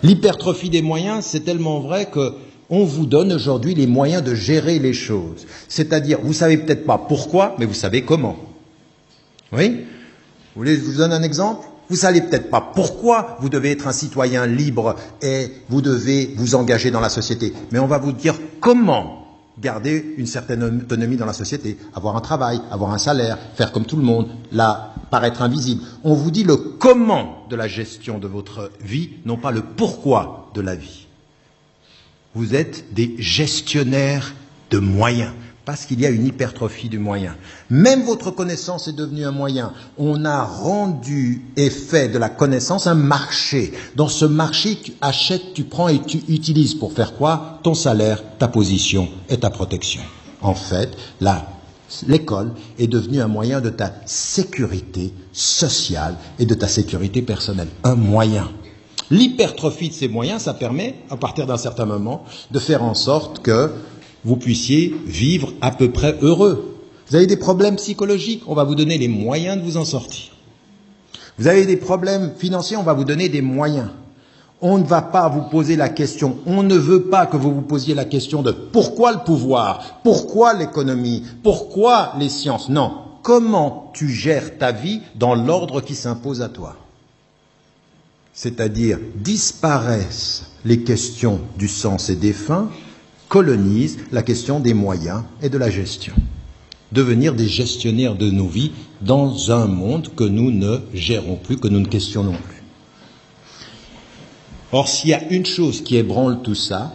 L'hypertrophie des moyens, c'est tellement vrai que on vous donne aujourd'hui les moyens de gérer les choses. C'est-à-dire, vous savez peut-être pas pourquoi, mais vous savez comment. Oui? Vous voulez que je vous donne un exemple? Vous savez peut-être pas pourquoi vous devez être un citoyen libre et vous devez vous engager dans la société. Mais on va vous dire comment garder une certaine autonomie dans la société, avoir un travail, avoir un salaire, faire comme tout le monde, là, paraître invisible. On vous dit le comment de la gestion de votre vie, non pas le pourquoi de la vie. Vous êtes des gestionnaires de moyens, parce qu'il y a une hypertrophie du moyen. Même votre connaissance est devenue un moyen. On a rendu et fait de la connaissance un marché. Dans ce marché, tu achètes, tu prends et tu utilises pour faire quoi? Ton salaire, ta position et ta protection. En fait, l'école est devenue un moyen de ta sécurité sociale et de ta sécurité personnelle. Un moyen. L'hypertrophie de ces moyens, ça permet, à partir d'un certain moment, de faire en sorte que vous puissiez vivre à peu près heureux. Vous avez des problèmes psychologiques, on va vous donner les moyens de vous en sortir. Vous avez des problèmes financiers, on va vous donner des moyens. On ne va pas vous poser la question, on ne veut pas que vous vous posiez la question de pourquoi le pouvoir, pourquoi l'économie, pourquoi les sciences. Non, comment tu gères ta vie dans l'ordre qui s'impose à toi. C'est-à-dire, disparaissent les questions du sens et des fins, colonise la question des moyens et de la gestion. Devenir des gestionnaires de nos vies dans un monde que nous ne gérons plus, que nous ne questionnons plus. Or, s'il y a une chose qui ébranle tout ça,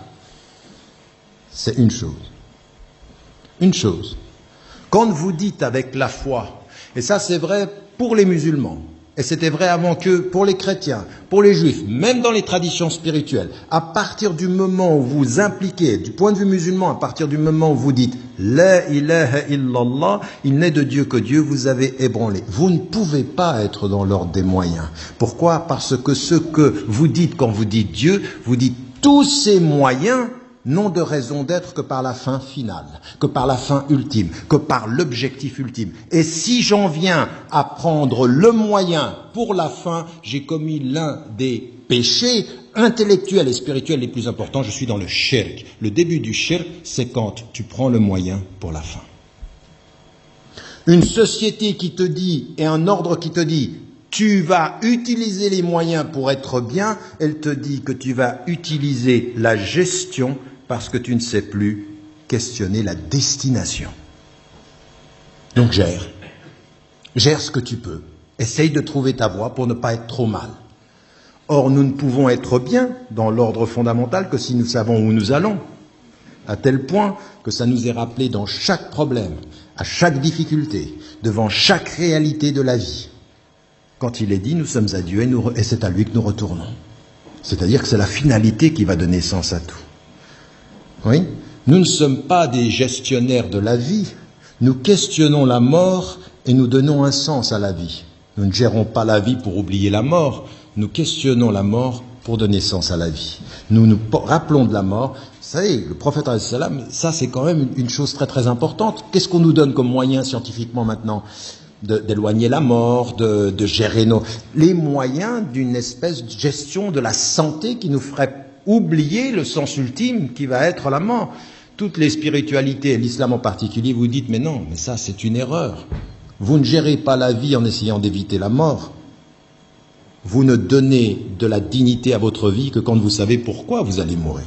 c'est une chose. Une chose. Quand vous dites avec la foi, et ça c'est vrai pour les musulmans, et c'était vrai avant que pour les chrétiens, pour les juifs, même dans les traditions spirituelles, à partir du moment où vous impliquez, du point de vue musulman, à partir du moment où vous dites « La ilaha illallah », il n'est de Dieu que Dieu, vous avez ébranlé. Vous ne pouvez pas être dans l'ordre des moyens. Pourquoi? Parce que ce que vous dites quand vous dites Dieu, vous dites tous ces moyens n'ont de raison d'être que par la fin finale, que par la fin ultime, que par l'objectif ultime. Et si j'en viens à prendre le moyen pour la fin, j'ai commis l'un des péchés intellectuels et spirituels les plus importants, je suis dans le shirk. Le début du shirk, c'est quand tu prends le moyen pour la fin. Une société qui te dit, et un ordre qui te dit, tu vas utiliser les moyens pour être bien, elle te dit que tu vas utiliser la gestion parce que tu ne sais plus questionner la destination. Donc gère. Gère ce que tu peux. Essaye de trouver ta voie pour ne pas être trop mal. Or, nous ne pouvons être bien dans l'ordre fondamental que si nous savons où nous allons. À tel point que ça nous est rappelé dans chaque problème, à chaque difficulté, devant chaque réalité de la vie. Quand il est dit, nous sommes à Dieu et c'est à lui que nous retournons. C'est-à-dire que c'est la finalité qui va donner sens à tout. Oui, nous ne sommes pas des gestionnaires de la vie, nous questionnons la mort et nous donnons un sens à la vie. Nous ne gérons pas la vie pour oublier la mort, nous questionnons la mort pour donner sens à la vie. Nous nous rappelons de la mort. Vous savez, le prophète alayhi salam, ça c'est quand même une chose très très importante. Qu'est-ce qu'on nous donne comme moyen scientifiquement maintenant? D'éloigner la mort, de gérer les moyens d'une espèce de gestion de la santé qui nous ferait oublier le sens ultime qui va être la mort. Toutes les spiritualités, l'islam en particulier, vous dites mais non, mais ça c'est une erreur. Vous ne gérez pas la vie en essayant d'éviter la mort. Vous ne donnez de la dignité à votre vie que quand vous savez pourquoi vous allez mourir.